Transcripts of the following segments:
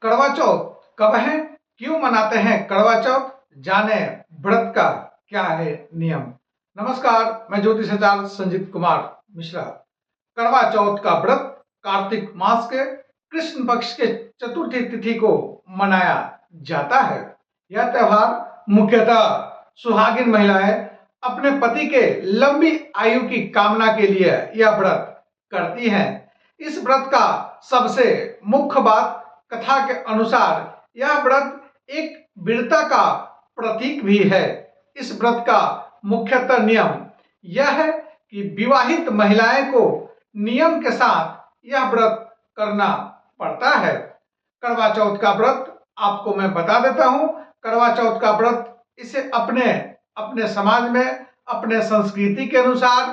करवा चौथ कब है, क्यों मनाते हैं करवा चौथ, जाने व्रत का क्या है नियम। नमस्कार, मैं ज्योतिषाचार्य संजीत कुमार मिश्रा। करवा चौथ का व्रत कार्तिक मास के कृष्ण पक्ष के चतुर्थी तिथि को मनाया जाता है। यह त्योहार मुख्यतः सुहागिन महिलाएं अपने पति के लंबी आयु की कामना के लिए यह व्रत करती हैं। इस व्रत का सबसे मुख्य बात, कथा के अनुसार यह व्रत एक वीरता का प्रतीक भी है। इस व्रत का मुख्यतः नियम यह है कि विवाहित महिलाएं को नियम के साथ यह व्रत करना पड़ता है। करवा चौथ का व्रत आपको मैं बता देता हूं। करवा चौथ का व्रत इसे अपने अपने समाज में अपने संस्कृति के अनुसार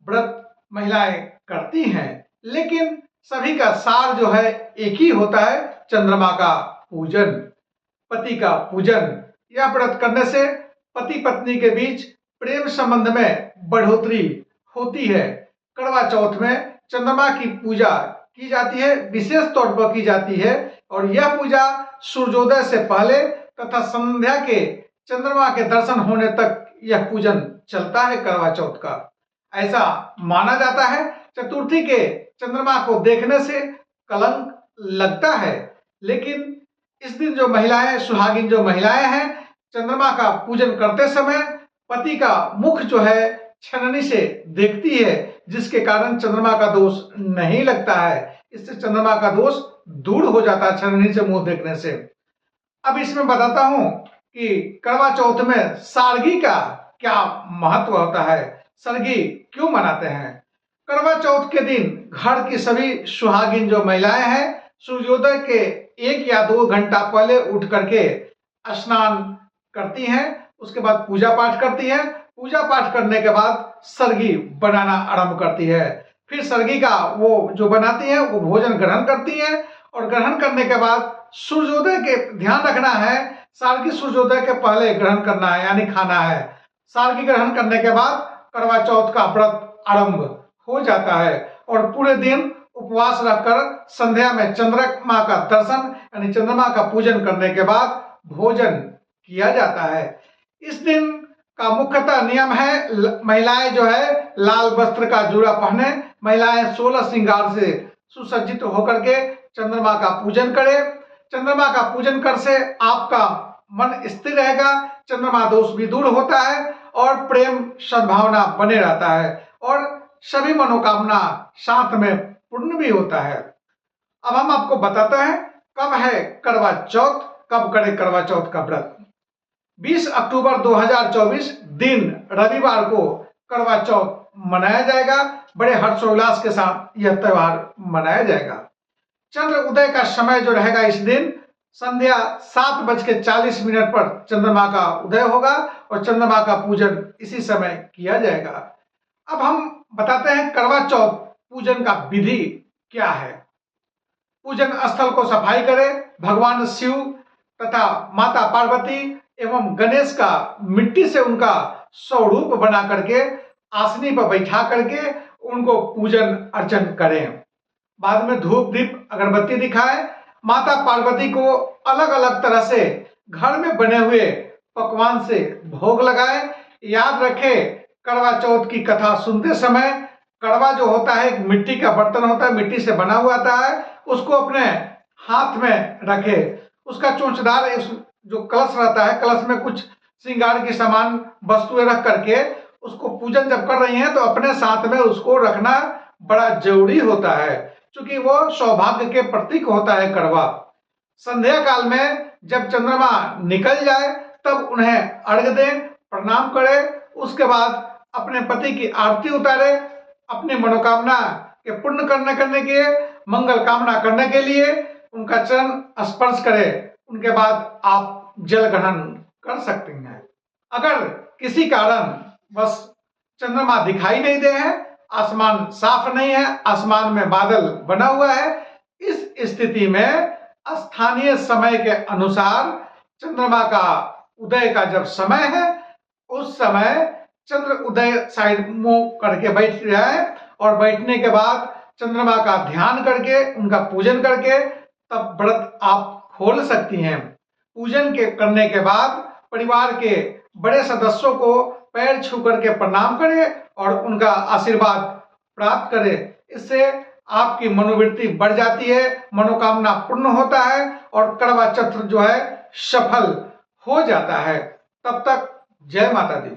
व्रत महिलाएं करती हैं, लेकिन सभी का सार जो है एक ही होता है, चंद्रमा का पूजन, पति का पूजन। यह व्रत करने से पति पत्नी के बीच प्रेम संबंध में बढ़ोतरी होती है। करवा चौथ में चंद्रमा की पूजा की जाती है, विशेष तौर पर की जाती है, और यह पूजा सूर्योदय से पहले तथा संध्या के चंद्रमा के दर्शन होने तक यह पूजन चलता है करवा चौथ का। ऐसा माना जाता है चतुर्थी के चंद्रमा को देखने से कलंक लगता है, लेकिन इस दिन जो महिलाएं, सुहागिन जो महिलाएं हैं, चंद्रमा का पूजन करते समय पति का मुख जो है छननी से देखती है, जिसके कारण चंद्रमा का दोष नहीं लगता है। इससे चंद्रमा का दोष दूर हो जाता है छननी से मुंह देखने से। अब इसमें बताता हूं कि करवा चौथ में सारगी का क्या महत्व होता है, सरगी क्यों मनाते हैं। करवा चौथ के दिन घर की सभी सुहागिन जो महिलाएं हैं, सूर्योदय के 1 या 2 घंटा पहले उठ करके स्नान करती हैं, उसके बाद पूजा पाठ करती हैं। पूजा पाठ करने के बाद सरगी बनाना आरंभ करती है। फिर सरगी का वो जो बनाती है वो भोजन ग्रहण करती है, और ग्रहण करने के बाद सूर्योदय के ध्यान रखना है, सारगी सूर्योदय के पहले ग्रहण करना है, यानी खाना है। सारगी ग्रहण करने के बाद करवा चौथ का व्रत आरंभ हो जाता है, और पूरे दिन उपवास रखकर संध्या में चंद्रमा का दर्शन यानी चंद्रमा का पूजन करने के बाद भोजन किया जाता है। इस दिन का मुख्यतः नियम है, महिलाएं जो है लाल वस्त्र का जूड़ा पहने, महिलाएं 16 श्रृंगार से सुसज्जित होकर के चंद्रमा का पूजन करें। चंद्रमा का पूजन कर से आपका मन स्थिर रहेगा, चंद्रमा दोष भी दूर होता है, और प्रेम सद्भावना बने रहता है, और सभी मनोकामना साथ में पूर्ण भी होता है। अब हम आपको बताते हैं कब है करवा चौथ, कब करें करवा चौथ का व्रत। 20 अक्टूबर 2024 दिन रविवार को करवा चौथ मनाया जाएगा। बड़े हर्षोल्लास के साथ यह त्योहार मनाया जाएगा। चंद्र उदय का समय जो रहेगा इस दिन संध्या 7:40 पर चंद्रमा का उदय होगा, और चंद्रमा का पूजन इसी समय किया जाएगा। अब हम बताते हैं करवा चौथ पूजन का विधि क्या है। पूजन स्थल को सफाई करें, भगवान शिव तथा माता पार्वती एवं गणेश का मिट्टी से उनका स्वरूप बना करके आसनी पर बैठा करके उनको पूजन अर्चन करें। बाद में धूप दीप अगरबत्ती दिखाएं। माता पार्वती को अलग अलग तरह से घर में बने हुए पकवान से भोग लगाएं। याद रखें, करवा चौथ की कथा सुनते समय कड़वा जो होता है एक मिट्टी का बर्तन होता है, मिट्टी से बना हुआ आता है, उसको अपने हाथ में रखे। उसका चोंचदार जो कलश रहता है, कलश में कुछ श्रृंगार की सामान वस्तुएं रख करके उसको पूजन जब कर रही हैं तो अपने साथ में उसको रखना बड़ा जरूरी होता है, क्योंकि वो सौभाग्य के प्रतीक होता है करवा। संध्या काल में जब चंद्रमा निकल जाए तब उन्हें अर्घ्य दें, प्रणाम करें। उसके बाद अपने पति की आरती उतारे, अपनी मनोकामना के पूर्ण करने के लिए, मंगल कामना करने के लिए उनका चरण स्पर्श करें। उनके बाद आप जल ग्रहण कर सकते हैं। अगर किसी कारण बस चंद्रमा दिखाई नहीं दे है, आसमान साफ नहीं है, आसमान में बादल बना हुआ है, इस स्थिति में स्थानीय समय के अनुसार चंद्रमा का उदय का जब समय है उस समय चंद्र उदय साइड मुंह करके बैठ जाए, और बैठने के बाद चंद्रमा का ध्यान करके उनका पूजन करके तब व्रत आप खोल सकती हैं। पूजन के करने के बाद परिवार के बड़े सदस्यों को पैर छू करके प्रणाम करें और उनका आशीर्वाद प्राप्त करें। इससे आपकी मनोवृत्ति बढ़ जाती है, मनोकामना पूर्ण होता है और करवा चौथ जो है सफल हो जाता है। तब तक जय माता दी।